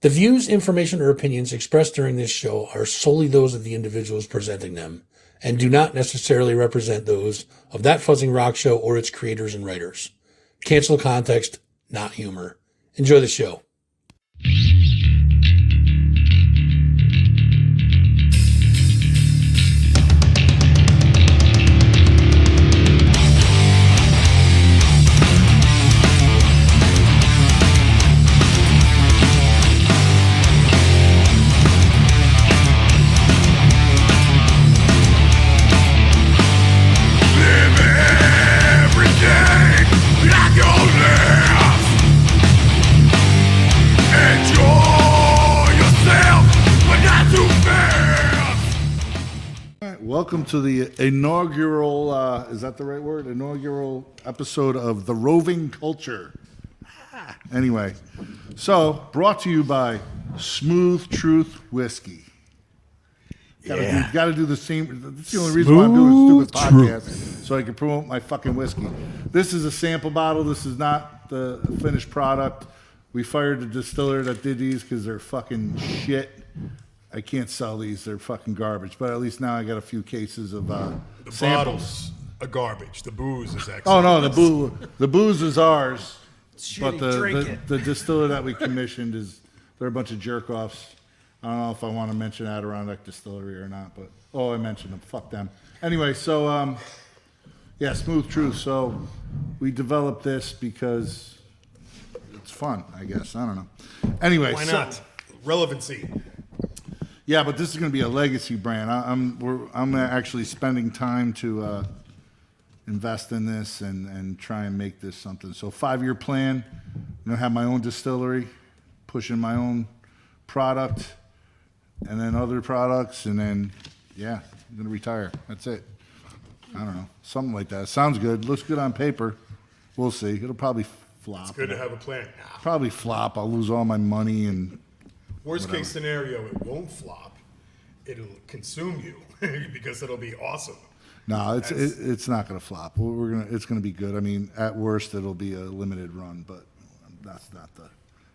The views, information, or opinions expressed during this show are solely those of the individuals presenting them and do not necessarily represent those of That Fuzzing Rock Show or its creators and writers. Cancel context, not humor. Enjoy the show. Welcome to the inaugural, is that the right word? Inaugural episode of the Roving Culture. Anyway, so brought to you by Smooth Truth Whiskey. Got to do the same. That's the only reason why I'm doing this stupid podcast, so I can promote my fucking whiskey. This is a sample bottle. This is not the finished product. We fired the distiller that did these because they're fucking shit. I can't sell these; they're fucking garbage. But at least now I got a few cases of the samples. Bottles are garbage. The booze is excellent. Oh no, the booze is ours. Shitty, But the distiller that we commissioned they're a bunch of jerk offs. I don't know if I want to mention Adirondack Distillery or not, but I mentioned them. Fuck them. Anyway, so yeah, Smooth Truth. So we developed this because it's fun, I guess. I don't know. Anyway, Why not? Relevancy. Yeah, but this is going to be a legacy brand. I'm actually spending time to invest in this and try and make this something. So 5-year plan. I'm going to have my own distillery, pushing my own product, and then other products, and then yeah, I'm going to retire. That's it. I don't know, something like that. Sounds good. Looks good on paper. We'll see. It'll probably flop. It's good to have a plan. Probably flop. I'll lose all my money and. Worst case scenario, it won't flop. It'll consume you because it'll be awesome. No, it's not going to flop. It's going to be good. I mean, at worst, it'll be a limited run, but that's not the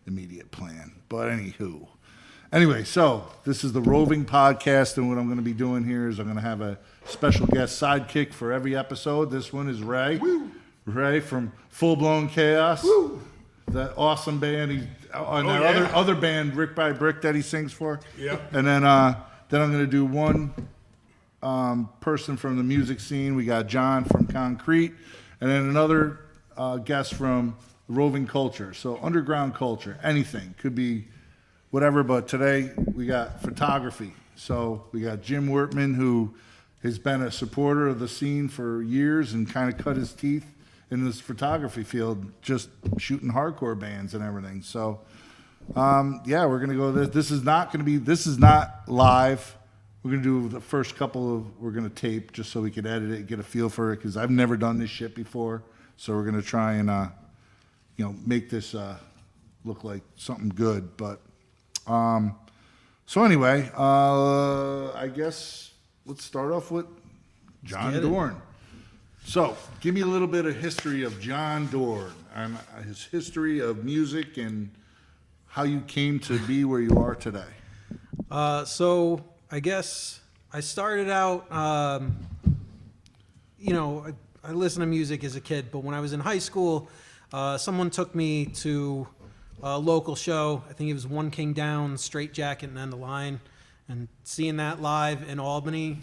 immediate plan. But anyway, so this is the Roving Podcast, and what I'm going to be doing here is I'm going to have a special guest sidekick for every episode. This one is Ray. Woo. Ray from Full Blown Chaos. Woo. That awesome band. Other band, Brick by Brick, that he sings for. Yeah. And then I'm going to do one person from the music scene. We got John from Concrete, and then another guest from Roving Culture. So underground culture, anything. Could be whatever, but today we got photography. So we got Jim Wertman, who has been a supporter of the scene for years and kind of cut his teeth in this photography field, just shooting hardcore bands and everything. So, yeah, we're gonna go. This is not live. We're gonna do the first couple of. We're gonna tape just so we can edit it, get a feel for it, because I've never done this shit before. So we're gonna try and make this look like something good. But so anyway, I guess let's start off with John Dorn. So, give me a little bit of history of John Dorn and his history of music and how you came to be where you are today. So, I guess I started out, I listened to music as a kid, but when I was in high school, someone took me to a local show. I think it was One King Down, Straight Jacket, and End of Line. And seeing that live in Albany,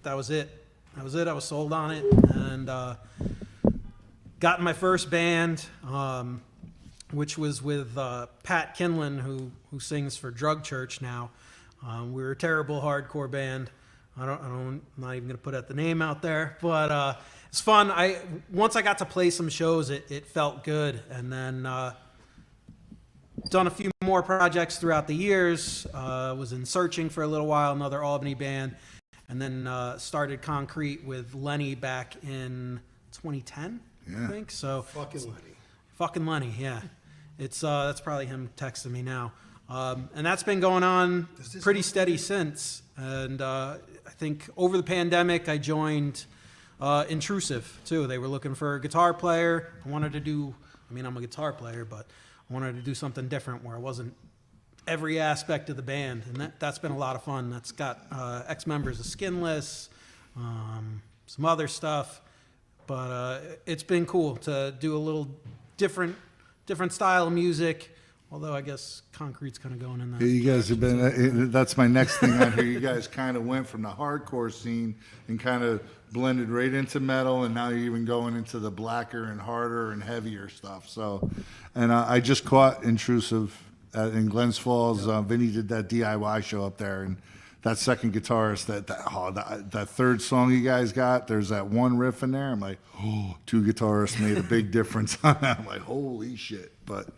that was it. I was sold on it, and got in my first band, which was with Pat Kinlan, who sings for Drug Church now. We were a terrible hardcore band. I'm not even gonna put the name out there, but it's fun. Once I got to play some shows, it felt good, and then done a few more projects throughout the years. Was in Searching for a little while, another Albany band. And then started Concrete with Lenny back in 2010, I think. So fucking Lenny, yeah. It's that's probably him texting me now. And that's been going on pretty steady since. And I think over the pandemic, I joined Intrusive too. They were looking for a guitar player. I wanted to do. I'm a guitar player, but I wanted to do something different where I wasn't every aspect of the band, and that's been a lot of fun. That's got ex-members of Skinless, some other stuff, but it's been cool to do a little different style of music. Although I guess Concrete's kind of going in that. You guys have been, that's my next thing on here. You guys kind of went from the hardcore scene and kind of blended right into metal, and now you're even going into the blacker and harder and heavier stuff. So, and I just caught Intrusive in Glens Falls. Vinny did that DIY show up there, and that second guitarist, that third song you guys got, there's that one riff in there. I'm like, oh, two guitarists made a big difference on that. I'm like, holy shit. But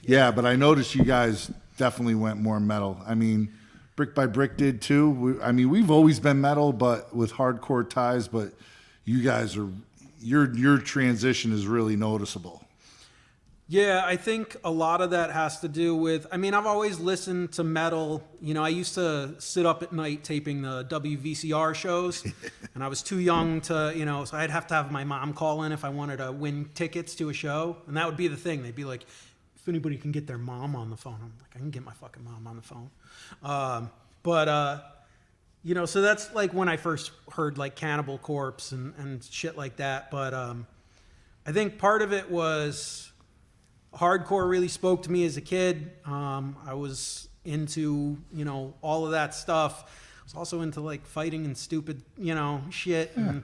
yeah, but I noticed you guys definitely went more metal. I mean, Brick by Brick did too. We've always been metal, but with hardcore ties. But you guys are, your transition is really noticeable. Yeah, I think a lot of that has to do with, I've always listened to metal. I used to sit up at night taping the WVCR shows, and I was too young to, so I'd have to have my mom call in if I wanted to win tickets to a show. And that would be the thing. They'd be like, if anybody can get their mom on the phone. I'm like, I can get my fucking mom on the phone. So that's like when I first heard like Cannibal Corpse and shit like that. But I think part of it was hardcore really spoke to me as a kid. I was into, all of that stuff. I was also into like fighting and stupid, shit. And,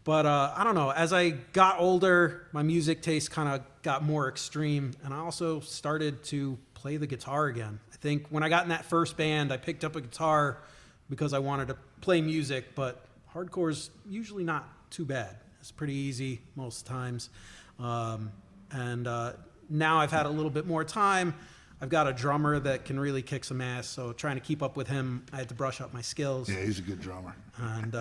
But I don't know. As I got older, my music taste kind of got more extreme, and I also started to play the guitar again. I think when I got in that first band, I picked up a guitar because I wanted to play music, but hardcore's usually not too bad. It's pretty easy most times. Now I've had a little bit more time. I've got a drummer that can really kick some ass, so trying to keep up with him, I had to brush up my skills. Yeah, he's a good drummer. And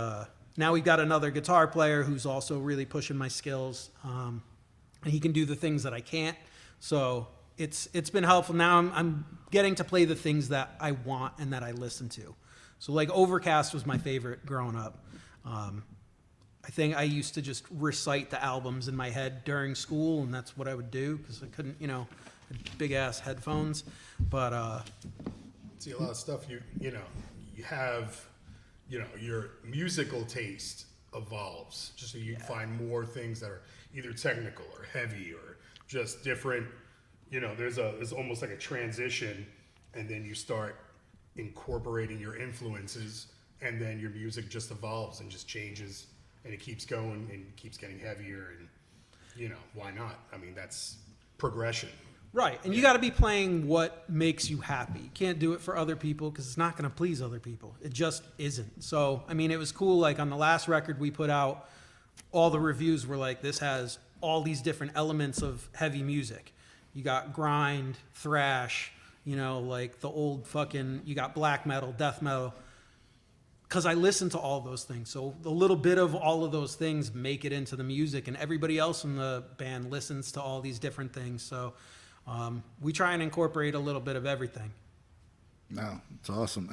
now we've got another guitar player who's also really pushing my skills. And he can do the things that I can't. So it's been helpful. Now I'm getting to play the things that I want and that I listen to. So like Overcast was my favorite growing up. I think I used to just recite the albums in my head during school, and that's what I would do because I couldn't, big ass headphones. But see, a lot of stuff you have. Your musical taste evolves just so you find more things that are either technical or heavy or just different. There's almost like a transition, and then you start incorporating your influences, and then your music just evolves and just changes, and it keeps going and keeps getting heavier, and why not? That's progression. Right, and you got to be playing what makes you happy. You can't do it for other people because it's not going to please other people. It just isn't. So, it was cool. Like on the last record we put out, all the reviews were like, this has all these different elements of heavy music. You got grind, thrash, like the old fucking, you got black metal, death metal. Because I listen to all those things. So a little bit of all of those things make it into the music, and everybody else in the band listens to all these different things. So we try and incorporate a little bit of everything. No, it's awesome.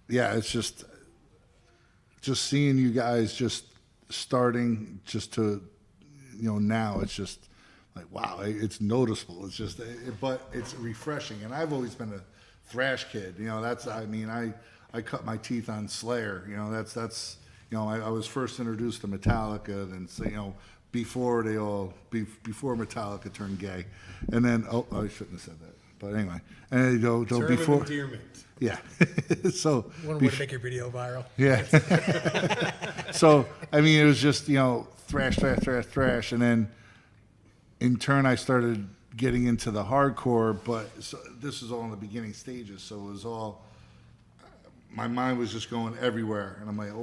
It's just seeing you guys just starting just to, now it's just like, wow, it's noticeable. It's just, but it's refreshing. And I've always been a thrash kid. I cut my teeth on Slayer. I was first introduced to Metallica, then before Metallica turned gay, and then I shouldn't have said that, but anyway, and before endearment. Yeah, so one way to make your video viral. Yeah. So it was just thrash, and then in turn I started getting into the hardcore, but this was all in the beginning stages, so it was all. My mind was just going everywhere, and I'm like,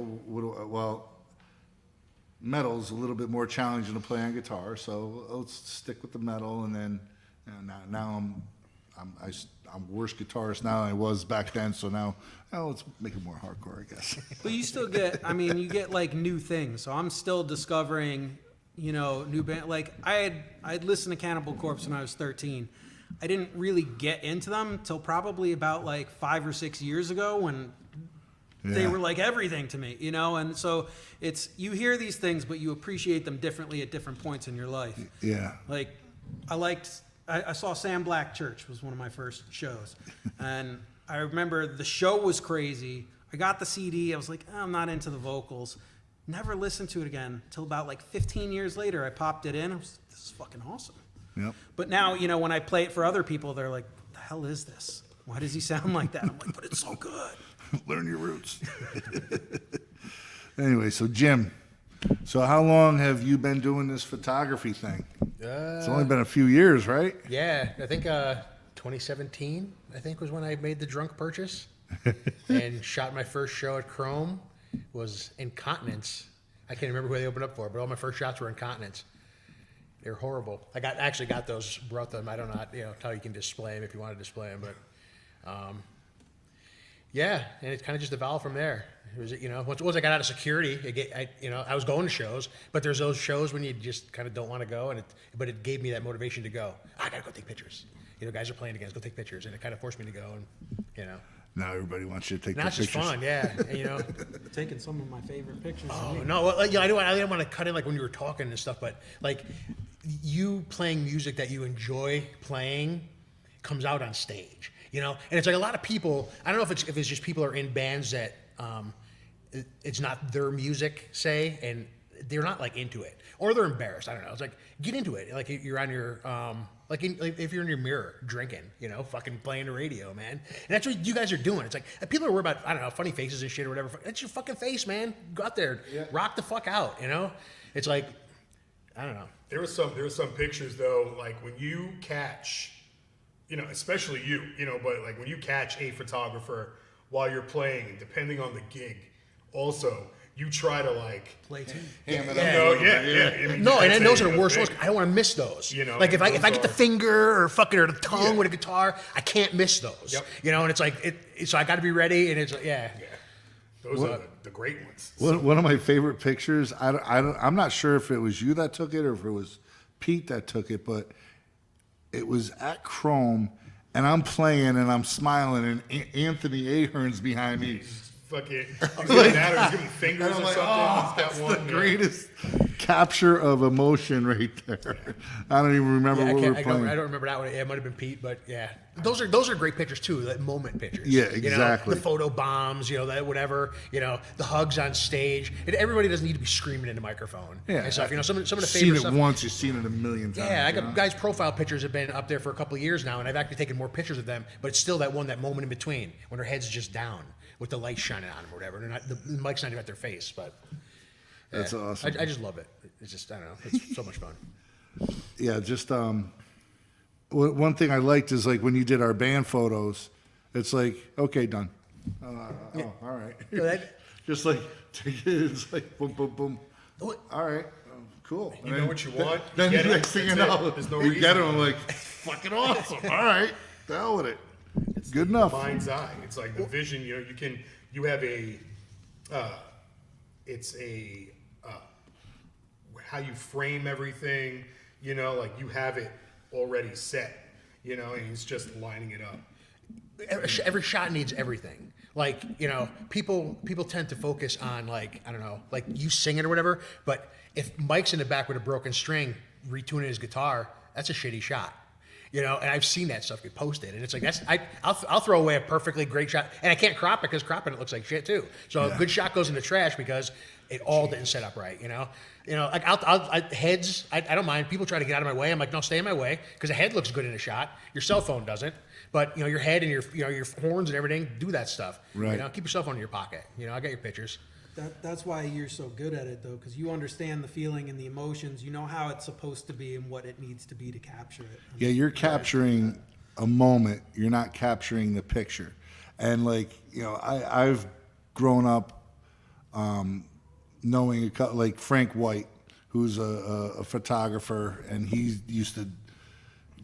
metal's a little bit more challenging to play on guitar, so let's stick with the metal. And then now I'm worse guitarist now than I was back then. So now let's make it more hardcore, I guess. But you still get, you get like new things. So I'm still discovering, new band. Like I'd listened to Cannibal Corpse when I was 13. I didn't really get into them till probably about like 5 or 6 years ago when they were like everything to me, and so you hear these things, but you appreciate them differently at different points in your life. Yeah. Like I liked I saw Sam Black Church was one of my first shows, and I remember the show was crazy. I got the CD. I was like, I'm not into the vocals. Never listened to it again until about like 15 years later. I popped it in. I was, this is fucking awesome. Yep. But now, you know, when I play it for other people, they're like, what the hell is this? Why does he sound like that? I'm like, but it's so good. Learn your roots. Anyway, so Jim, so how long have you been doing this photography thing? It's only been a few years, right? Yeah, I think 2017, I think, was when I made the drunk purchase and shot my first show at Chrome. Was Incontinence. I can't remember who they opened up for, but all my first shots were Incontinence. They were horrible. I actually got those, brought them. I don't know, how you can display them if you want to display them, but yeah, and it kind of just evolved from there. It was, once I got out of security, I was going to shows, but there's those shows when you just kind of don't want to go, but it gave me that motivation to go. I gotta go take pictures. Guys are playing again, let's go take pictures, and it kind of forced me to go, and Now everybody wants you to take now the it's just pictures. fun, yeah. And, Taking some of my favorite pictures. of oh me. no, well, I didn't want to cut in like when you were talking and stuff, but like you playing music that you enjoy playing comes out on stage, and it's like a lot of people. I don't know if it's just people are in bands that it's not their music, say, and they're not like into it, or they're embarrassed. I don't know. It's like get into it. Like you're on your like if you're in your mirror drinking, fucking playing the radio, man. And that's what you guys are doing. It's like people are worried about, I don't know, funny faces and shit or whatever. That's your fucking face, man. Go out there, rock the fuck out. It's like, I don't know. There were some pictures though, like when you catch, especially you, but like when you catch a photographer while you're playing, and depending on the gig, also you try to like Play too. Ham it up. I mean, No, and that's those are a the worst thing. ones. I don't want to miss those. Like if those I get the are- finger or fucking or the tongue with a guitar, I can't miss those. Yep. And it's like so I got to be ready, and it's like, yeah. Those are the great ones. One of my favorite pictures, I'm not sure if it was you that took it or if it was Pete that took it, but it was at Chrome, and I'm playing and I'm smiling, and Anthony Ahern's behind me. Fucking he's giving that or he's giving fingers And I'm or like, something. oh, He's that's got the one. greatest capture of emotion right there. I don't even remember Yeah, what we were I playing. don't remember that one. Yeah, it might have been Pete, but yeah, those are great pictures too. Like moment pictures. Yeah, exactly. The photo bombs, that whatever. The hugs on stage. Everybody doesn't need to be screaming in the microphone. Yeah, and stuff. Some of the Seen favorite it stuff. once, you've seen it a million times. Yeah, I got guys' profile pictures have been up there for a couple of years now, and I've actually taken more pictures of them. But it's still that moment in between when their head's just down with the light shining on them or whatever. They're not, the mic's not even at their face, but That's awesome. I just love it. It's just, I don't know, it's so much fun. Yeah, just one thing I liked is like when you did our band photos, it's like, okay, done. Oh, all right. So that- Just like take it, it's like boom, boom, boom. What? All right, cool. You know what you want, you Then get the it, next thing you that's it. know, There's no you get reason. it. I'm like, fucking awesome. All right, the hell with it. Good enough. Mind's eye. It's like the vision. You have a. It's a how you frame everything. Like you have it already set. And it's just lining it up. Every shot needs everything. Like, people tend to focus on like, I don't know, like you singing or whatever, but if Mike's in the back with a broken string retuning his guitar, that's a shitty shot. And I've seen that stuff get posted, and it's like I'll throw away a perfectly great shot, and I can't crop it because cropping it looks like shit too. So a good shot goes in the trash because it all didn't set up right. Like heads, I don't mind. People try to get out of my way. I'm like, no, stay in my way because a head looks good in a shot. Your cell phone doesn't, but your head and your horns and everything do that stuff. Right. Keep your cell phone in your pocket. I got your pictures. That's why you're so good at it, though, because you understand the feeling and the emotions. You know how it's supposed to be and what it needs to be to capture it. Yeah, you're capturing a moment. You're not capturing the picture. And like, I've grown up knowing a couple, like Frank White, who's a photographer, and he used to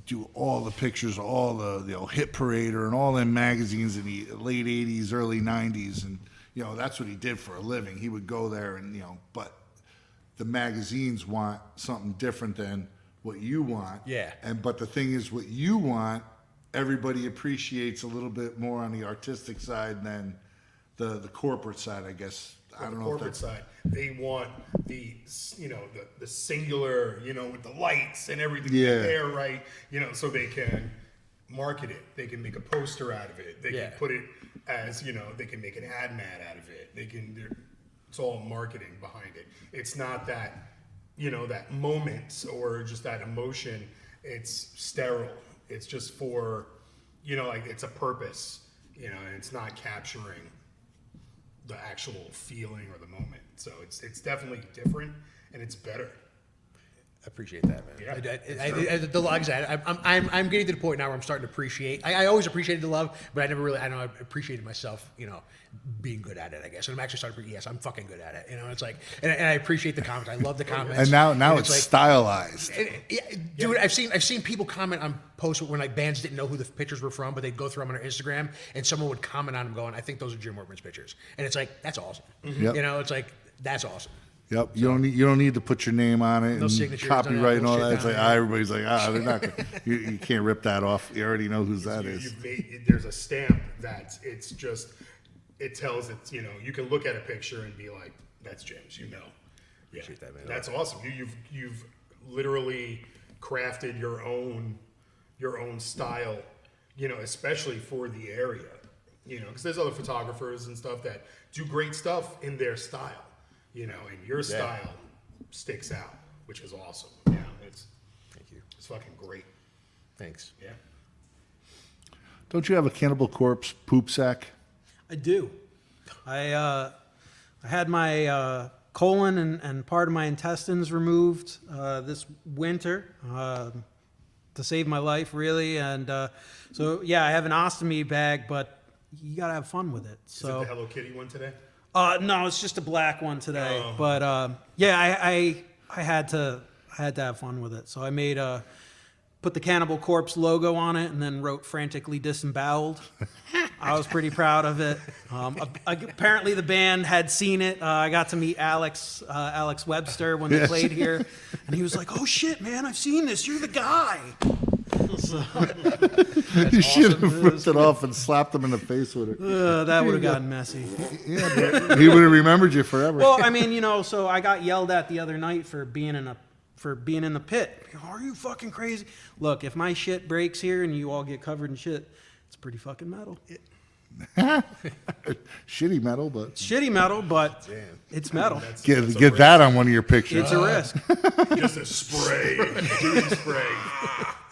do all the pictures, all the Hit Parader and all them magazines in the late 80s, early 90s. And, that's what he did for a living. He would go there and, but the magazines want something different than what you want. Yeah. But the thing is, what you want, everybody appreciates a little bit more on the artistic side than the corporate side, I guess. on the don't know if corporate that's- side, they want the the singular, with the lights and everything Yeah. there, right? So they can market it. They can make a poster out of it. They Yeah. can put it as they can make an ad mat out of it. It's all marketing behind it. It's not that that moment or just that emotion. It's sterile. It's just for like it's a purpose. And it's not capturing the actual feeling or the moment. So it's definitely different and it's better. I appreciate that, man. Yeah. The like I said, I'm getting to the point now where I'm starting to appreciate. I always appreciated the love, but I never really. I know I appreciated myself. Being good at it, I guess. And I'm actually starting to. Yes, I'm fucking good at it. It's like, and I appreciate the comments. I love the comments. And now it's like, stylized. Dude, I've seen people comment on posts when like bands didn't know who the pictures were from, but they'd go through them on their Instagram, and someone would comment on them going, "I think those are Jim Wertman's pictures," and it's like that's awesome. Yep. It's like that's awesome. Yep, you don't need to put your name on it and signatures, copyright and all bullshit that. It's like down there. everybody's like, they're not. You can't rip that off. You already know whose that is. You've made there's a stamp that it's just it tells it. You can look at a picture and be like, "That's Jim's." Yeah, Appreciate that, man. That's awesome. You've literally crafted your own style. Especially for the area. Because there's other photographers and stuff that do great stuff in their style. And your style sticks out, which is awesome. Yeah, Thank you. it's fucking great. Thanks. Yeah. Don't you have a Cannibal Corpse poop sack? I do. I had my colon and part of my intestines removed this winter to save my life, really. And so, yeah, I have an ostomy bag, but you got to have fun with it. Is So. it the Hello Kitty one today? No, it's just a black one today. Oh. But yeah, I had to have fun with it. So I made put the Cannibal Corpse logo on it and then wrote frantically disemboweled. I was pretty proud of it. Apparently the band had seen it. I got to meet Alex Webster when they played here, and he was like, "Oh shit, man, I've seen this. You're the guy." You should have ripped it off and slapped him in the face with it. That would have gotten messy. Yeah, but he would have remembered you forever. Well, I mean, so I got yelled at the other night for being in the pit. Are you fucking crazy? Look, if my shit breaks here and you all get covered in shit, it's pretty fucking metal. Shitty metal, but Shitty metal, but it's metal. get that on one of your pictures. It's a risk. Just a spray, duty spray.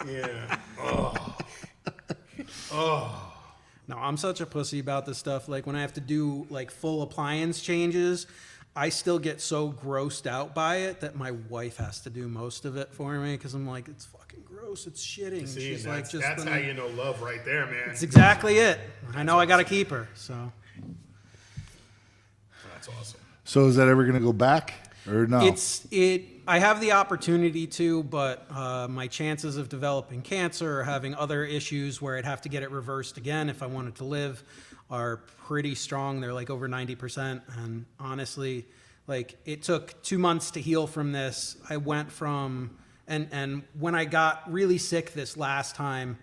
Yeah. Oh. No, I'm such a pussy about this stuff. Like when I have to do like full appliance changes, I still get so grossed out by it that my wife has to do most of it for me because I'm like, it's fucking gross. It's shitting. See, She's that's, like, that's how you know love right there, man. It's exactly it. I know I got to keep her. So That's awesome. So is that ever going to go back or no? I have the opportunity to, but my chances of developing cancer or having other issues where I'd have to get it reversed again if I wanted to live are pretty strong. They're like over 90%. And honestly, like it took 2 months to heal from this. I went from, and when I got really sick this last time,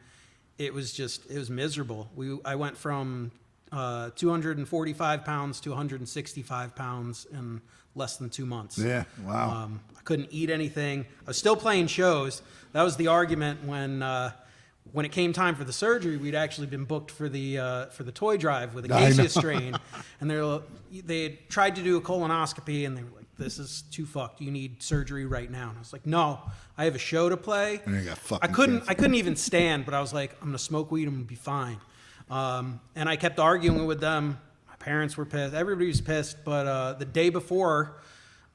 it was miserable. I went from 245 pounds to 165 pounds in less than 2 months. Yeah, wow. I couldn't eat anything. I was still playing shows. That was the argument when it came time for the surgery. We'd actually been booked for the toy drive with acacia strain, and they had tried to do a colonoscopy, and they were like, "This is too fucked. You need surgery right now." And I was like, "No, I have a show to play." And you got fucking I couldn't even stand, but I was like, "I'm gonna smoke weed. I'm gonna be fine." And I kept arguing with them. My parents were pissed. Everybody was pissed. But the day before,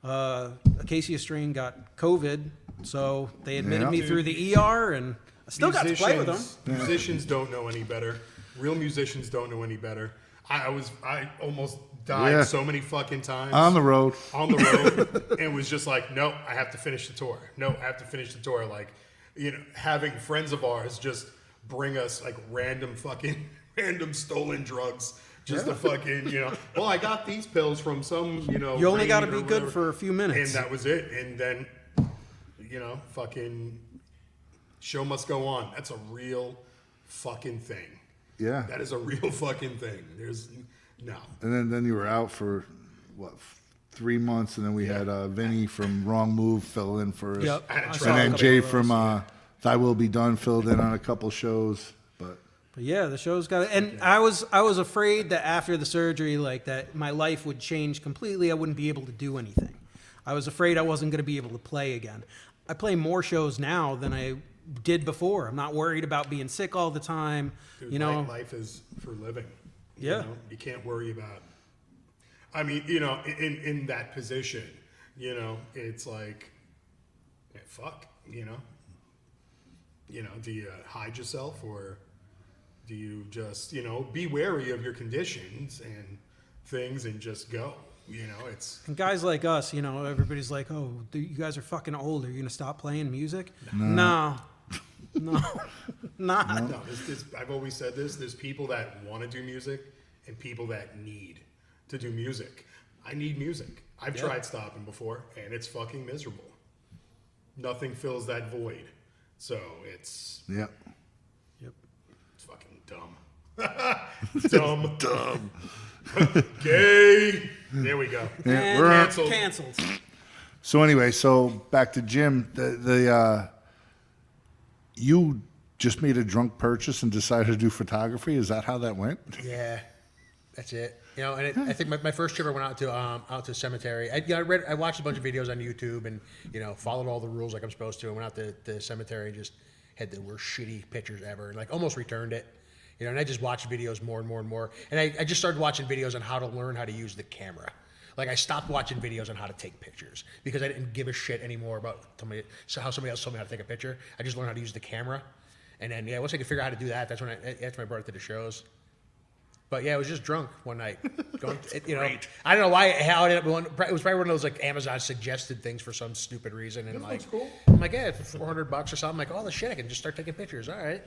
acacia strain got COVID, so they admitted me through the ER, and I still got to play with them. Musicians don't know any better. Real musicians don't know any better. I almost died so many fucking times On the road. and was just like, no, I have to finish the tour. No, I have to finish the tour. Like, having friends of ours just bring us like random stolen drugs just to fucking, well, I got these pills from some, You only got to raid or be good whatever. for a few minutes. And that was it. And then, fucking show must go on. That's a real fucking thing. Yeah. That is a real fucking thing. There's no. And then you were out for 3 months, and then we had Vinny from Wrong Move fill in for us. Yep. And I then saw a And then couple Jay of those. from Thy Will Be Done filled in on a couple shows. But But yeah, the show's got it. And I was afraid that after the surgery, like that my life would change completely. I wouldn't be able to do anything. I was afraid I wasn't going to be able to play again. I play more shows now than I did before. I'm not worried about being sick all the time. Dude, You know, life is for living. Yeah. You know? You can't worry about. I mean, you know, in that position, you know, it's like, yeah, fuck, you know. You know, do you hide yourself, or do you just, you know, be wary of your conditions and things and just go? You know, it's and guys like us, you know, everybody's like, "Oh, you guys are fucking old. Are you gonna stop playing music?" No, not. no. I've always said this. There's people that want to do music and people that need to do music. I need music. I've tried stopping before, and it's fucking miserable. Nothing fills that void. So it's yeah, fucking dumb. Dumb. Gay. There we go. And we're canceled. So anyway, so back to Jim. You just made a drunk purchase and decided to do photography. Is that how that went? Yeah, that's it. You know, and I think my first trip I went out to a cemetery. I watched a bunch of videos on YouTube and, you know, followed all the rules like I'm supposed to. I went out to the cemetery and just had the worst shitty pictures ever, and like almost returned it. You know, and I just watched videos more and more and more. And I just started watching videos on how to learn how to use the camera. Like I stopped watching videos on how to take pictures because I didn't give a shit anymore about how somebody else told me how to take a picture. I just learned how to use the camera. And then, yeah, once I could figure out how to do that, that's when I brought it to the shows. But yeah, I was just drunk one night. You know, I don't know how it ended up going. It was probably one of those like Amazon suggested things for some stupid reason. And like, cool. I'm like, yeah, for $400 or something. I'm like, oh, the shit, I can just start taking pictures. All right.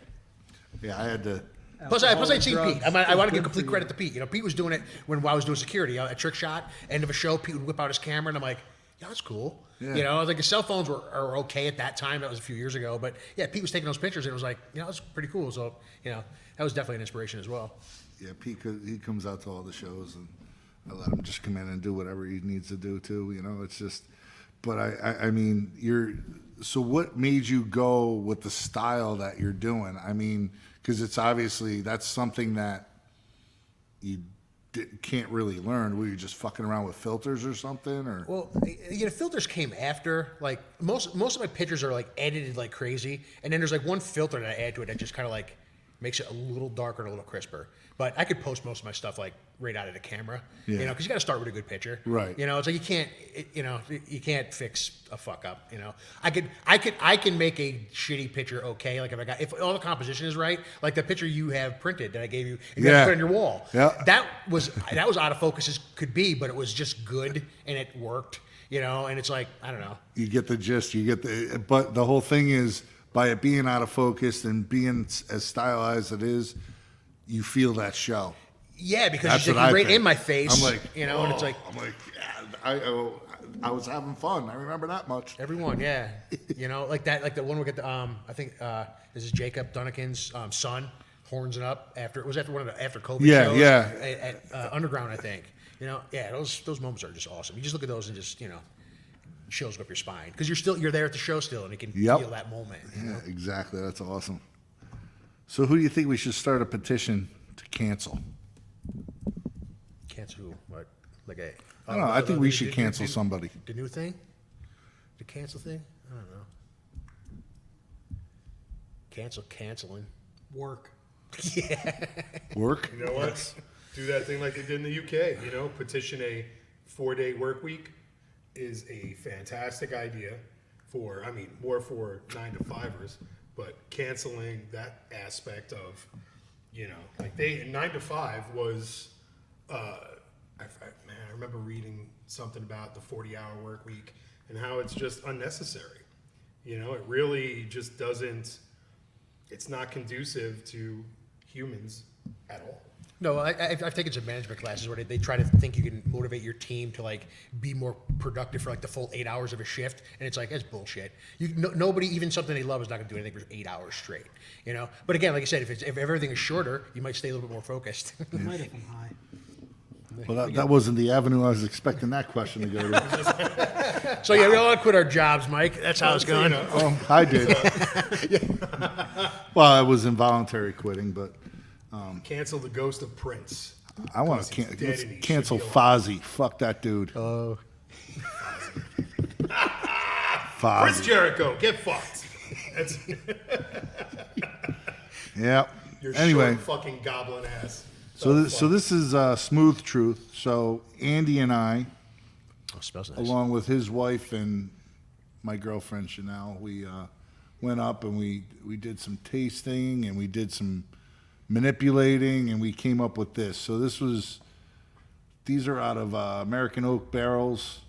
Yeah, I had to. Plus, I'd seen drugs. Pete. I want to give Good complete for credit you. to Pete. You know, Pete was doing it while I was doing security. A trick shot, end of a show, Pete would whip out his camera, and I'm like, yeah, that's cool. Yeah. You know, like the cell phones are okay at that time. That was a few years ago. But yeah, Pete was taking those pictures, and it was like, you know, it was pretty cool. So, you know, that was definitely an inspiration as well. Yeah, Pete, he comes out to all the shows, and I let him just come in and do whatever he needs to do too. You know, it's just. But I mean, so what made you go with the style that you're doing? I mean, because it's obviously that's something that you can't really learn. Were you just fucking around with filters or something, or? Well, you know, filters came after. Like most of my pictures are like edited like crazy, and then there's like one filter that I add to it that just kind of like makes it a little darker and a little crisper. But I could post most of my stuff like right out of the camera, you know, because you got to start with a good picture, Right. You know, it's like you can't fix a fuck up. You know, I can make a shitty picture okay. Like if all the composition is right, like the picture you have printed that I gave you, and you have to put on your wall. Yeah. That was out of focus as could be, but it was just good and it worked. You know, and it's like I don't know. You get the gist. But the whole thing is by it being out of focus and being as stylized as it is, you feel that show. Yeah, because That's you're what I right think. in my face. I'm like, you know, and it's like I'm like, yeah, I was having fun. I remember that much. everyone, yeah, you know, like that, like the one we get the I think this is Jacob Dunnigan's son horns it up after it was after one of the after COVID shows. At Underground, I think. You know, yeah, those moments are just awesome. You just look at those and just chills go up your spine because you're there at the show still and you can feel that moment. You know? Yeah, exactly. That's awesome. So who do you think we should start a petition to cancel? Cancel who? What? Like a? I don't know. I think we should cancel somebody. The new thing? The cancel thing? I don't know. Canceling. Work. Work? You know what? Do that thing like they did in the UK. You know, petition a 4-day work week is a fantastic idea more for 9-to-5ers, but canceling that aspect of, like 9 to 5 was, I remember reading something about the 40-hour work week and how it's just unnecessary. It really just doesn't, it's not conducive to humans at all. No, I've taken some management classes where they try to think you can motivate your team to like be more productive for like the full 8 hours of a shift, and it's like that's bullshit. Nobody, even something they love, is not going to do anything for 8 hours straight. But again, like I said, if everything is shorter, you might stay a little bit more focused. Might have been high. Well, that wasn't the avenue I was expecting that question to go to. So yeah, we all quit our jobs, Mike. That's how it's going. Oh, I did. Well, it was involuntary quitting, but Cancel the ghost of Prince. I want Because he's to dead let's and he cancel should be alive. Fozzie. Fuck that dude. Oh, Chris Fozzie. Jericho, get fucked. That's Yeah. your Anyway, short fucking goblin ass. so this is Smooth Truth. So Andy and I, smells nice. along with his wife and my girlfriend Chanel, we went up and we did some tasting and we did some manipulating and we came up with this. So these are out of American oak barrels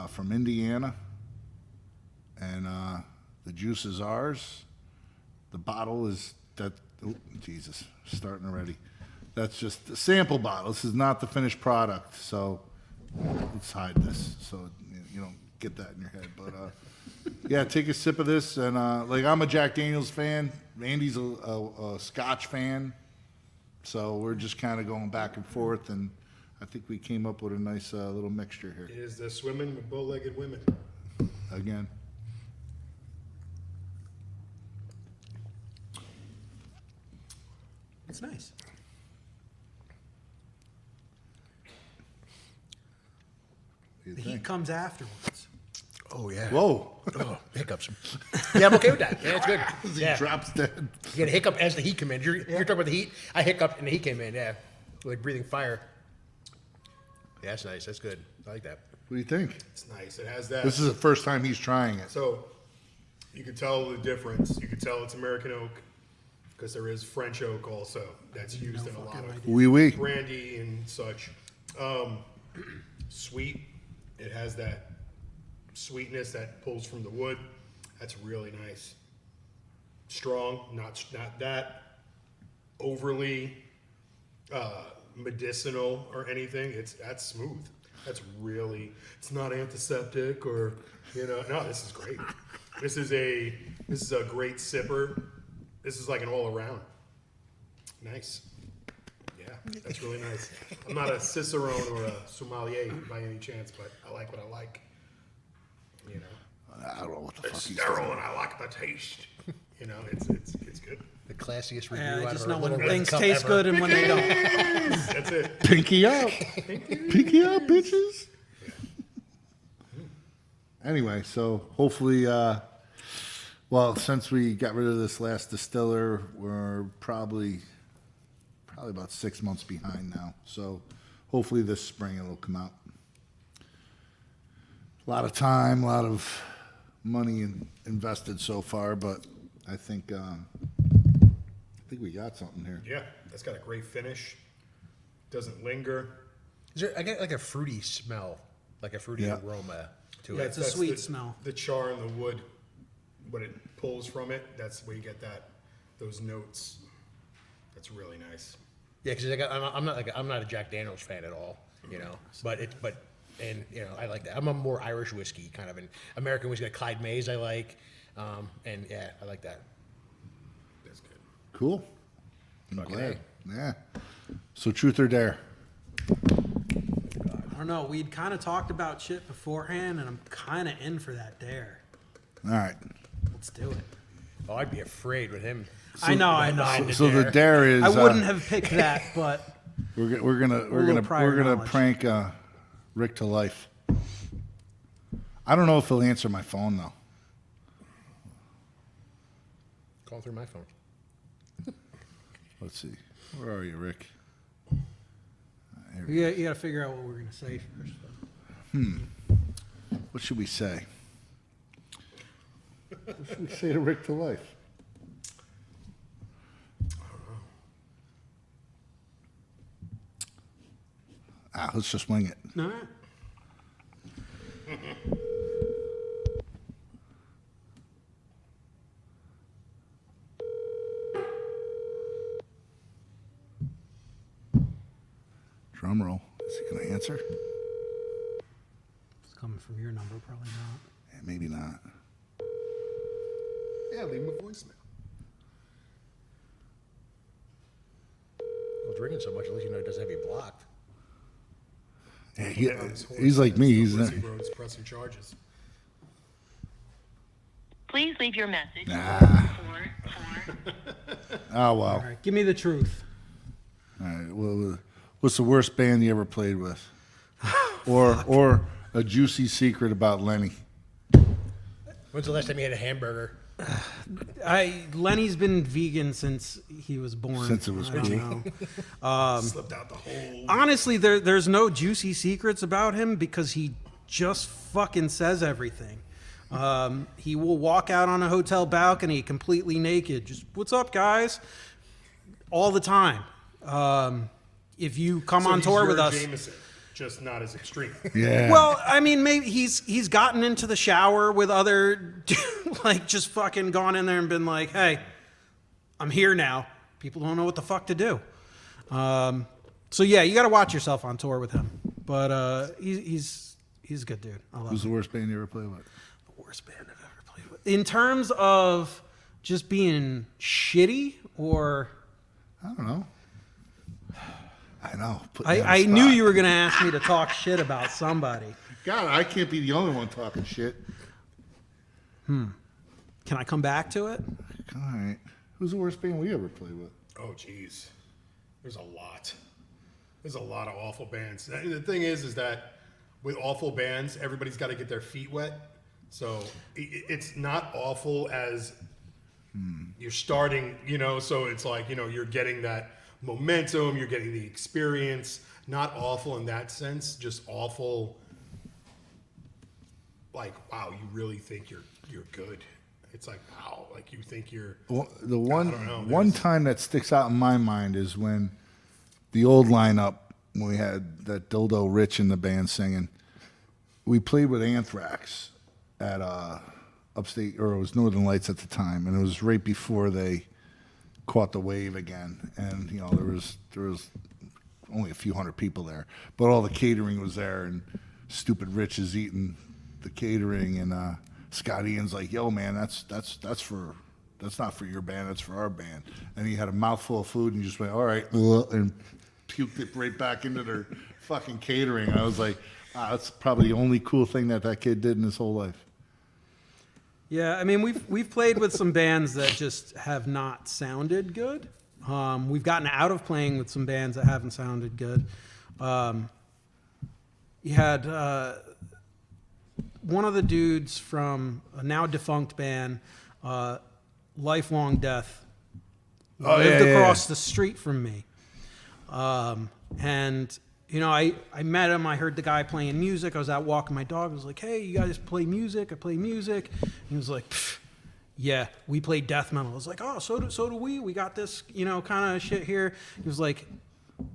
from Indiana, and the juice is ours. The bottle is that. Oh, Jesus, starting already. That's just a sample bottle. This is not the finished product. So let's hide this so you don't get that in your head. But yeah, take a sip of this. And like, I'm a Jack Daniels fan. Andy's a Scotch fan. So we're just kind of going back and forth. And I think we came up with a nice little mixture here. It is the swimming with bow-legged women. Again. It's nice. What do you The think? heat comes afterwards. Oh yeah. Whoa. Oh, hiccups. Yeah, I'm okay with that. Yeah, it's good. He Yeah. drops dead. You get a hiccup as the heat came in. You're talking about the heat. I hiccuped and the heat came in. Yeah, like breathing fire. Yeah, that's nice. That's good. I like that. What do you think? It's nice. It has that. This is the first time he's trying it. So you can tell the difference. You can tell it's American oak because there is French oak also that's used in a lot of Oui, oui. brandy and such. Sweet. It has that sweetness that pulls from the wood. That's really nice. Strong, not that overly medicinal or anything. That's smooth. That's really. It's not antiseptic or No, this is great. This is a great sipper. This is like an all around. Nice. Yeah, that's really nice. I'm not a cicerone or a sommelier by any chance, but I like what I like. I don't know what the fuck It's he's sterile doing. and I like the taste. It's good. The classiest review Yeah, I out just of know our when little red things cup taste ever. good and when they don't. That's it. Pinky up. Pinky up, bitches. Anyway, so hopefully, well, since we got rid of this last distiller, we're probably about 6 months behind now. So hopefully this spring it'll come out. A lot of time, a lot of money invested so far, but I think we got something here. Yeah, that's got a great finish. Doesn't linger. I get like a fruity smell, like a fruity Yeah. aroma to Yeah, it. It's a that's sweet the- smell. The char and the wood, what it pulls from it, that's where you get those notes. That's really nice. Yeah, because I'm not a Jack Daniels fan at all, I like that. I'm a more Irish whiskey kind of, an American whiskey, like Clyde Mays I like, and yeah, I like that. That's good. Cool. I'm Fucking glad. A. Yeah. So truth or dare? I don't know. We'd kind of talked about shit beforehand, and I'm kind of in for that dare. All right. Let's do it. Oh, I'd be afraid with him. I know. So the dare is I wouldn't have picked that, but we're little gonna prior knowledge. prank Rick to life. I don't know if he'll answer my phone though. Call through my phone. Let's see. Where are you, Rick? you got to figure out what we're gonna say first. What should we say? What should we say to Rick to life? Let's just wing it. All right. Drum roll. Is he going to answer? It's coming from your number, probably not. Yeah, maybe not. Yeah, leave him a voicemail. Well, it's ringing so much, at least you know it doesn't have you blocked. Yeah, On his horse, he's like me. He's Lizzie Rhodes pressing charges. Please leave your message. oh well. All right, give me the truth. All right. Well, what's the worst band you ever played with? or a juicy secret about Lenny? When's the last time you had a hamburger? Lenny's been vegan since he was born. Since it was I don't cool. know. Slipped out the hole. Honestly, there's no juicy secrets about him because he just fucking says everything. He will walk out on a hotel balcony completely naked. Just, what's up, guys? All the time. If you come on he's tour your with us. Jameson, just not as extreme. Yeah. Well, I mean, maybe he's gotten into the shower with other, like, just fucking gone in there and been like, hey, I'm here now. People don't know what the fuck to do. So yeah, you got to watch yourself on tour with him. But he's a good dude. I love Who's him. the worst band you ever played with? The worst band I've ever played with. In terms of just being shitty, or I don't know. I know. Put me on the I knew spot. you were gonna ask me to talk shit about somebody. God, I can't be the only one talking shit. Can I come back to it? All right. Who's the worst band we ever played with? Oh, geez. There's a lot. There's a lot of awful bands. And the thing is that with awful bands, everybody's got to get their feet wet. So it's not awful as you're starting, so it's like, you're getting that momentum, you're getting the experience. Not awful in that sense, just awful. Like, wow, you really think you're good. It's like, wow, like you think you're. Well, the I don't know, one there's- time that sticks out in my mind is when the old lineup, when we had that Dildo Rich in the band singing, we played with Anthrax at upstate, or it was Northern Lights at the time, and it was right before they caught the wave again, and there was only a few hundred people there, but all the catering was there, and stupid Rich is eating the catering, and Scott Ian's like, "Yo, man, that's not for your band, that's for our band." And he had a mouthful of food, and he just went, "All right," and puked it right back into their fucking catering. I was like, that's probably the only cool thing that kid did in his whole life. Yeah, I mean, we've played with some bands that just have not sounded good. We've gotten out of playing with some bands that haven't sounded good. You had one of the dudes from a now defunct band, Lifelong Death, lived across the street from me. And I met him. I heard the guy playing music. I was out walking my dog. I was like, "Hey, you guys play music?" I play music. He was like, "Yeah, we play death metal." I was like, "Oh, so do we. We got this, kind of shit here." He was like,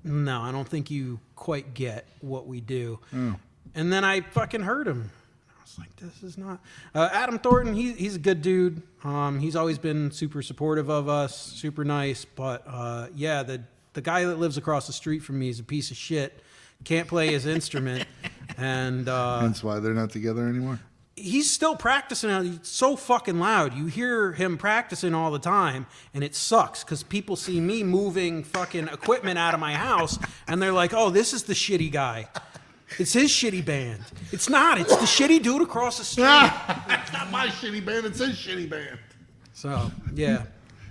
"No, I don't think you quite get what we do." And then I fucking heard him. I was like, "This is not." Adam Thornton. He's a good dude. He's always been super supportive of us, super nice. But yeah, the guy that lives across the street from me is a piece of shit. Can't play his instrument, and That's why they're not together anymore. he's still practicing. It's so fucking loud. You hear him practicing all the time, and it sucks because people see me moving fucking equipment out of my house, and they're like, "Oh, this is the shitty guy. It's his shitty band." It's not. It's the shitty dude across the street. It's not my shitty band, it's his shitty band. So yeah.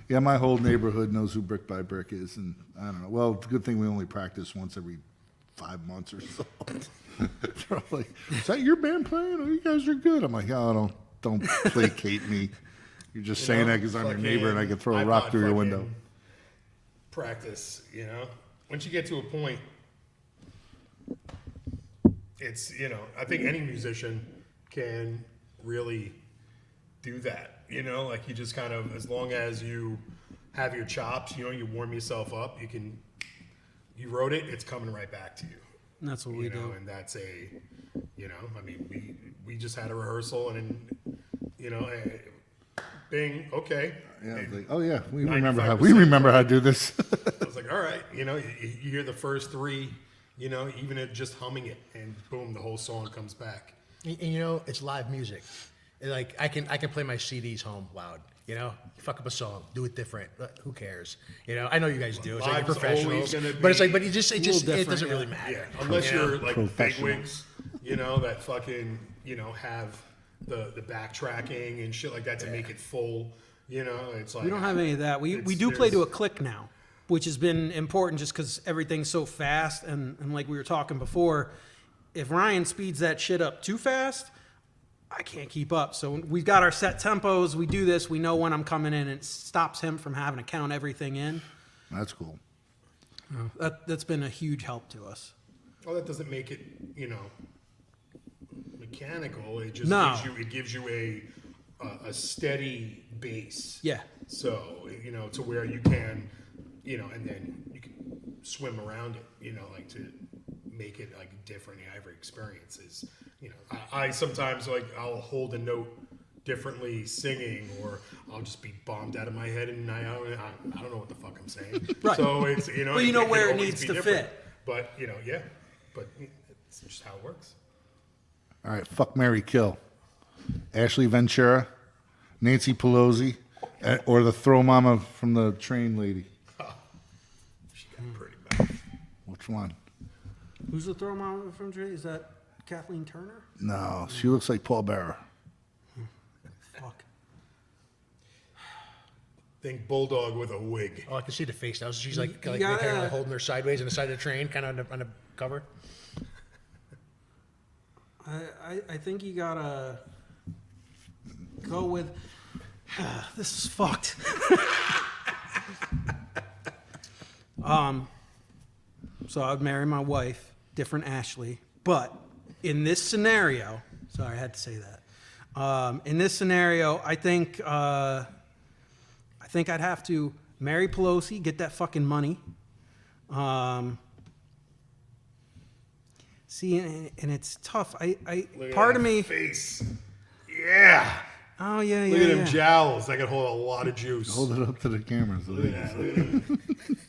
Yeah, my whole neighborhood knows who Brick by Brick is, and I don't know. Well, it's a good thing we only practice once every 5 months or so. They're all like, "Is that your band playing? Oh, you guys are good." I'm like, "Oh, don't placate me. You're just saying that because I'm your neighbor and I can throw a rock through your window." Practice, Once you get to a point, it's, I think any musician can really do that. Like you just kind of, as long as you have your chops, you warm yourself up, you wrote it, it's coming right back to you. And that's what we do. And that's I mean, we just had a rehearsal and bing, okay. Yeah, it's like, "Oh yeah, we 95% remember how to do this." I was like, all right, you hear the first three, even just humming it, and boom, the whole song comes back. And it's live music. And, like I can play my CDs home loud. You know, fuck up a song, do it different. Who cares? You know, I know you guys do. It's like Live's professionals, always gonna but it's like, be but it doesn't different, really yeah. matter. Yeah, unless you know? you're like Professional. bigwigs, you know, that fucking, you know, have the backtracking and shit like that to make it full. You know, it's like We don't have any of that. We do play to a click now, which has been important just because everything's so fast. And like we were talking before, if Ryan speeds that shit up too fast, I can't keep up. So we've got our set tempos. We do this. We know when I'm coming in. It stops him from having to count everything in. That's cool. That's been a huge help to us. Well, that doesn't make it, you know, mechanical. It just No. gives you a steady base. Yeah. So, you know, to where you can, you know, and then you can swim around it, you know, like to make it like different every experience is, you know, I sometimes like I'll hold a note differently singing, or I'll just be bombed out of my head and I don't know what the fuck I'm saying. Right. So it's, you know, Well, you know can where it always needs be to different. fit. But, you know, yeah, but it's just how it works. All right, fuck, marry, kill. Ashley Ventura, Nancy Pelosi, or the throw mama from the train lady. She got pretty bad. Which one? Who's the throw mama from Dre? Is that Kathleen Turner? No, she looks like Paul Bearer. Fuck. Think bulldog with a wig. Oh, I can see the face now. She's like, You like gotta- kind of holding her sideways on the side of the train, kind of on the cover. I think you gotta go with. This is fucked. So I'd marry my wife, different Ashley, but in this scenario, sorry, I had to say that. In this scenario, I think I'd have to marry Pelosi, get that fucking money. See, and it's tough. Look Part at of that me. face. Yeah. Oh yeah, yeah. Look at yeah. them jowls. I could hold a lot of juice. Hold it up to the camera. So they can see.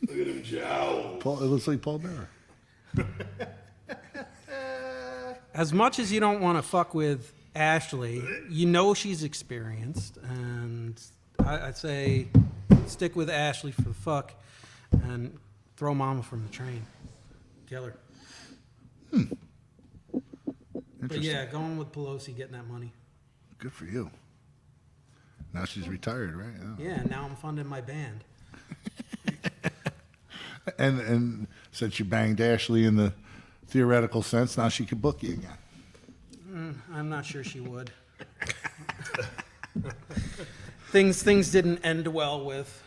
Look at them jowls. Paul, it looks like Paul Bearer. As much as you don't want to fuck with Ashley, you know she's experienced, and I'd say stick with Ashley for the fuck, and throw Mama from the train. Kill her. But yeah, going with Pelosi, getting that money. Good for you. Now she's retired, right? Yeah, now I'm funding my band. And since you banged Ashley in the theoretical sense, now she can book you again. I'm not sure she would. Things didn't end well with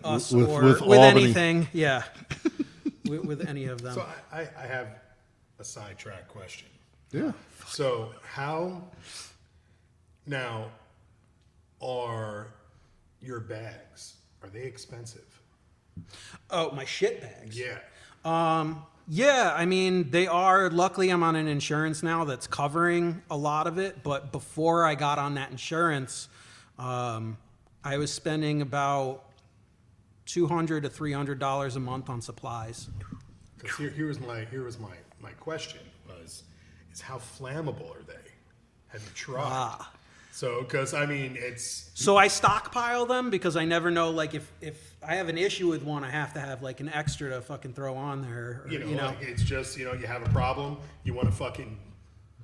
us With- or with with Albany. anything. Yeah, with any of them. So I have a sidetrack question. Yeah. So how now are your bags? Are they expensive? Oh, my shit bags. Yeah. Yeah, I mean, they are. Luckily, I'm on an insurance now that's covering a lot of it. But before I got on that insurance, I was spending about $200 to $300 a month on supplies. Because here was my question is how flammable are they? Have you tried? So, because I mean, it's So I stockpile them because I never know. Like, if I have an issue with one, I have to have like an extra to fucking throw on there. Or, you know, like it's just, you know, you have a problem, you want to fucking